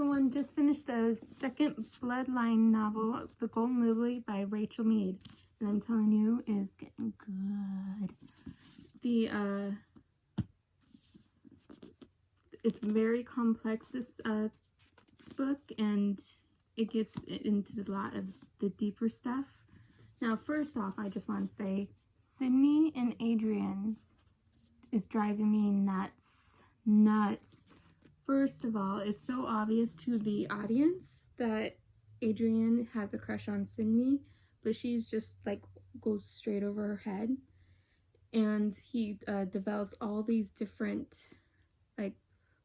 everyone, just finished the second Bloodline novel, The Golden Lily by Rachel Mead, and I'm telling you, it's getting good. It's very complex, this book, and it gets into a lot of the deeper stuff. Now, first off, I just want to say, Sydney and Adrian is driving me nuts. First of all, it's so obvious to the audience that Adrian has a crush on Sydney, but she's just like goes straight over her head. And he develops all these different like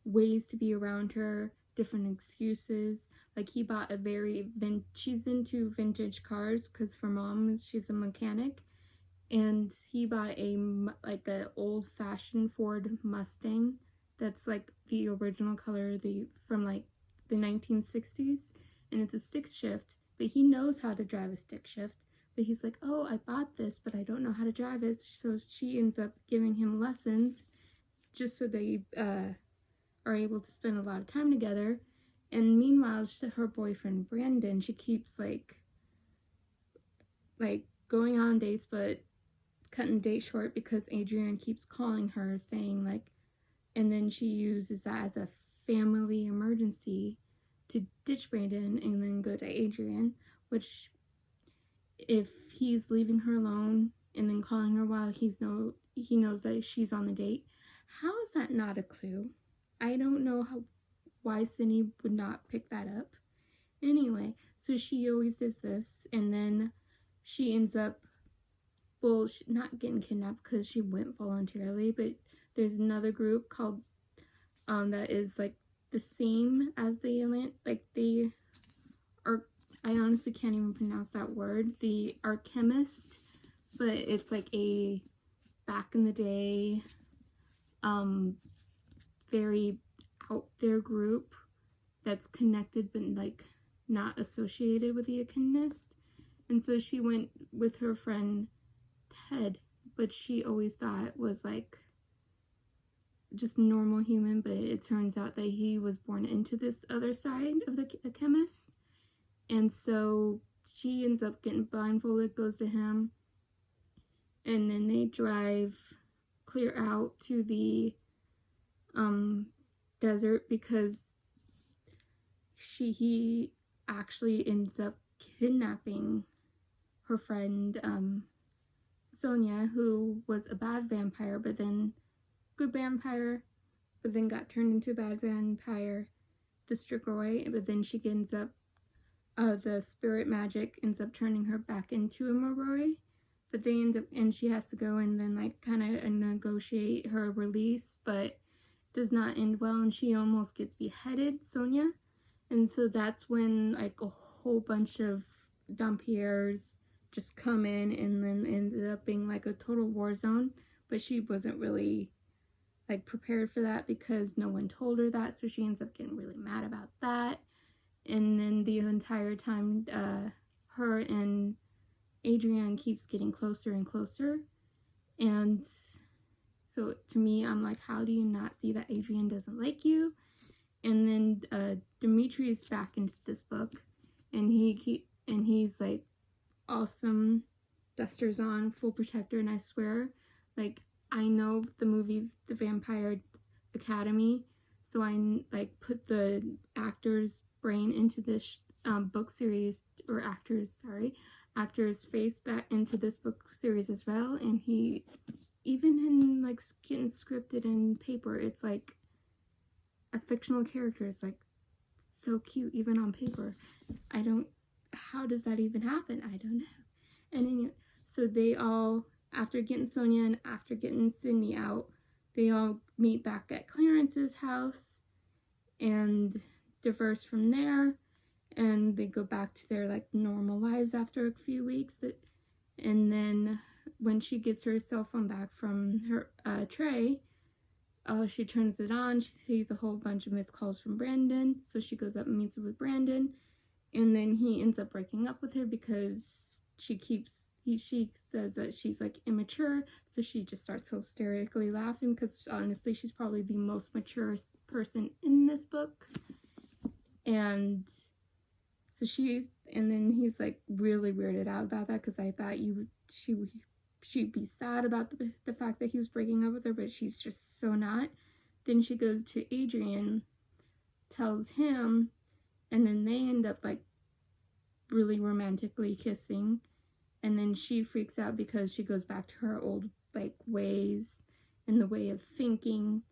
ways to be around her, different excuses. Like he bought she's into vintage cars because for mom, she's a mechanic. And he bought an old-fashioned Ford Mustang that's like the original color from like the 1960s, and it's a stick shift, but he knows how to drive a stick shift. But he's like, oh, I bought this, but I don't know how to drive it. So she ends up giving him lessons just so they are able to spend a lot of time together. And meanwhile, her boyfriend Brandon, she keeps like going on dates, but cutting the date short because Adrian keeps calling her saying like, and then she uses that as a family emergency to ditch Brandon and then go to Adrian, which if he's leaving her alone and then calling her while he knows that she's on the date, how is that not a clue? I don't know why Sydney would not pick that up. Anyway, so she always does this, and then she ends up, well, not getting kidnapped because she went voluntarily, but there's another group called that is like the same as the alien, like they are, I honestly can't even pronounce that word, the alchemist, but it's like a back in the day very out there group that's connected but like not associated with the alchemist. And so she went with her friend Ted, but she always thought was like just normal human, but it turns out that he was born into this other side of the chemist. And so she ends up getting blindfolded, goes to him, and then they drive clear out to the desert because he actually ends up kidnapping her friend Sonia, who was a bad vampire, but then good vampire, but then got turned into a bad vampire, the Strigoi, but then she ends up, the spirit magic ends up turning her back into a Moroi, but they end up, and she has to go and then like kind of negotiate her release, but does not end well, and she almost gets beheaded, Sonia. And so that's when like a whole bunch of Dampierres just come in, and then ended up being like a total war zone. But she wasn't really like prepared for that because no one told her that, so she ends up getting really mad about that. And then the entire time her and Adrian keeps getting closer and closer. And so to me, I'm like, how do you not see that Adrian doesn't like you? And then Dimitri is back into this book, and he's like awesome, dusters on, full protector, and I swear, like, I know the movie The Vampire Academy, so I like put the actor's brain into this book series, or actor's face back into this book series as well. And he, even in like getting scripted in paper, it's like a fictional character is like so cute even on paper. How does that even happen? I don't know. And anyway, so they all, after getting Sonia and after getting Sydney out, they all meet back at Clarence's house and diverse from there, and they go back to their like normal lives after a few weeks. And then when she gets her cell phone back from her Trey, she turns it on, she sees a whole bunch of missed calls from Brandon, so she goes up and meets with Brandon, and then he ends up breaking up with her because she says that she's like immature, so she just starts hysterically laughing because honestly she's probably the most mature person in this book. And so and then he's like really weirded out about that, because I thought she'd be sad about the fact that he was breaking up with her, but she's just so not. Then she goes to Adrian, tells him, and then they end up like really romantically kissing. And then she freaks out because she goes back to her old like ways and the way of thinking,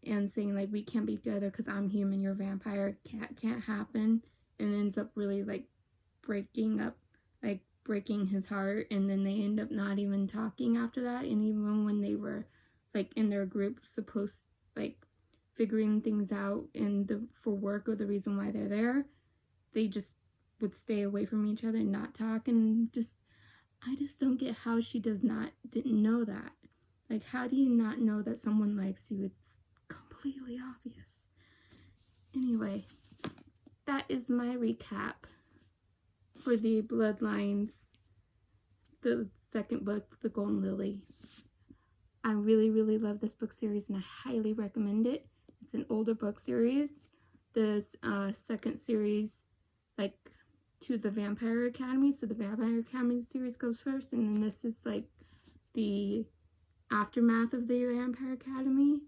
and saying like, we can't be together because I'm human, you're a vampire, can't happen. And ends up really like breaking his heart. And then they end up not even talking after that. And even when they were like in their group supposed like figuring things out for work, or the reason why they're there, they just would stay away from each other and not talk. And I just don't get how she didn't know that. Like, how do you not know that someone likes you? It's completely obvious. Anyway, that is my recap for the Bloodlines, the second book, The Golden Lily. I really, really love this book series, and I highly recommend it. It's an older book series. The second series, like, to the Vampire Academy. So the Vampire Academy series goes first, and then this is like the aftermath of the Vampire Academy.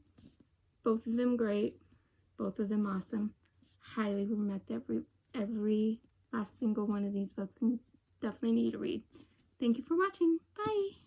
Both of them great. Both of them awesome. Highly recommend every last single one of these books, and definitely need to read. Thank you for watching. Bye!